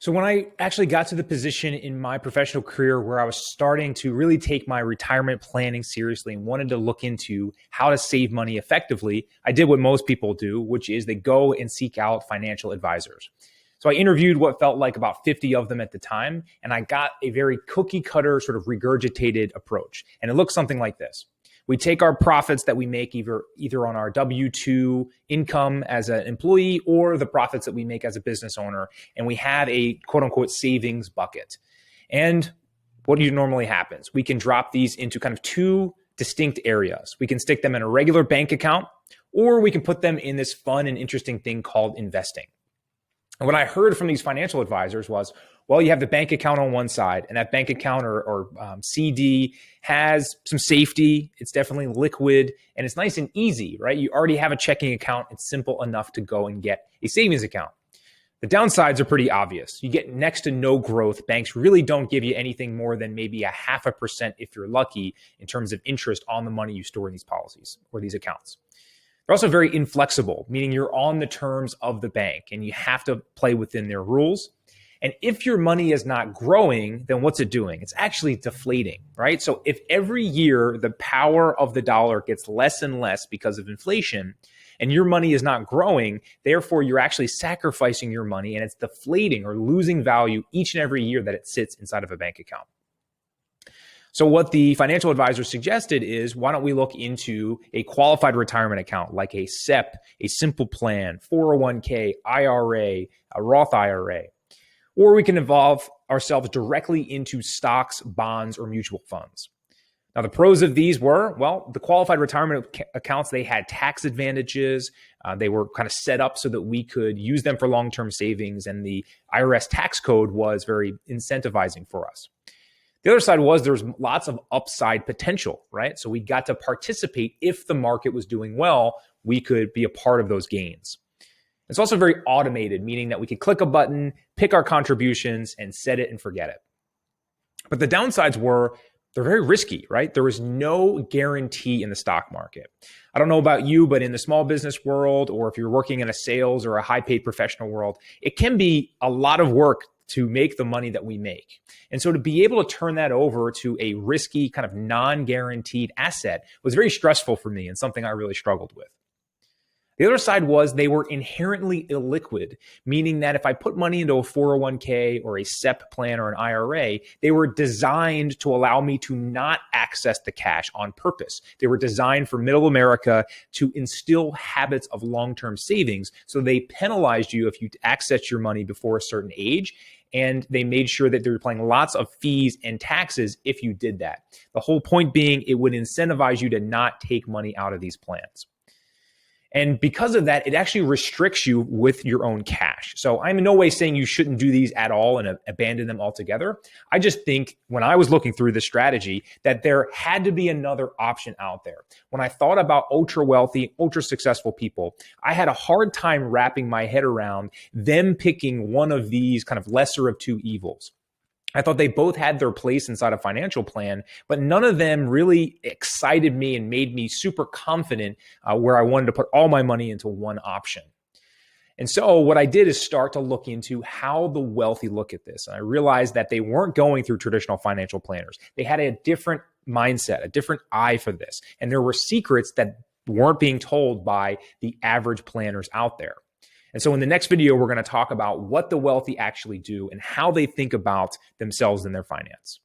So when I actually got to the position in my professional career where I was starting to really take my retirement planning seriously and wanted to look into how to save money effectively, I did what most people do, which is they go and seek out financial advisors. So I interviewed what felt like about 50 of them at the time, and I got a very cookie cutter sort of regurgitated approach. And it looks something like this. We take our profits that we make either on our W-2 income as an employee or the profits that we make as a business owner, and we have a quote unquote savings bucket. And what normally happens? We can drop these into kind of two distinct areas. We can stick them in a regular bank account, or we can put them in this fun and interesting thing called investing. And what I heard from these financial advisors was, well, you have the bank account on one side, and that bank account or CD has some safety. It's definitely liquid, and it's nice and easy, right? You already have a checking account. It's simple enough to go and get a savings account. The downsides are pretty obvious. You get next to no growth. Banks really don't give you anything more than maybe 0.5% if you're lucky in terms of interest on the money you store in these policies or these accounts. They're also very inflexible, meaning you're on the terms of the bank and you have to play within their rules. And if your money is not growing, then what's it doing? It's actually deflating, right? So if every year the power of the dollar gets less and less because of inflation and your money is not growing, therefore you're actually sacrificing your money and it's deflating or losing value each and every year that it sits inside of a bank account. So what the financial advisor suggested is, why don't we look into a qualified retirement account like a SEP, a simple plan, 401k, IRA, a Roth IRA, or we can involve ourselves directly into stocks, bonds, or mutual funds. Now, the pros of these were, well, the qualified retirement accounts, they had tax advantages. They were kind of set up so that we could use them for long-term savings, and the IRS tax code was very incentivizing for us. The other side was there's lots of upside potential, right? So we got to participate. If the market was doing well, we could be a part of those gains. It's also very automated, meaning that we could click a button, pick our contributions, and set it and forget it. But the downsides were they're very risky, right? There is no guarantee in the stock market. I don't know about you, but in the small business world, or if you're working in a sales or a high-paid professional world, it can be a lot of work to make the money that we make. And so to be able to turn that over to a risky kind of non-guaranteed asset was very stressful for me and something I really struggled with. The other side was they were inherently illiquid, meaning that if I put money into a 401k or a SEP plan or an IRA, they were designed to allow me to not access the cash on purpose. They were designed for middle America to instill habits of long-term savings. So they penalized you if you access your money before a certain age. And they made sure that they were paying lots of fees and taxes if you did that. The whole point being it would incentivize you to not take money out of these plans. And because of that, it actually restricts you with your own cash. So I'm in no way saying you shouldn't do these at all and abandon them altogether. I just think when I was looking through this strategy that there had to be another option out there. When I thought about ultra wealthy, ultra successful people, I had a hard time wrapping my head around them picking one of these kind of lesser of two evils. I thought they both had their place inside a financial plan, but none of them really excited me and made me super confident where I wanted to put all my money into one option. And so what I did is start to look into how the wealthy look at this. And I realized that they weren't going through traditional financial planners. They had a different mindset, a different eye for this. And there were secrets that weren't being told by the average planners out there. And so in the next video, we're going to talk about what the wealthy actually do and how they think about themselves and their finance.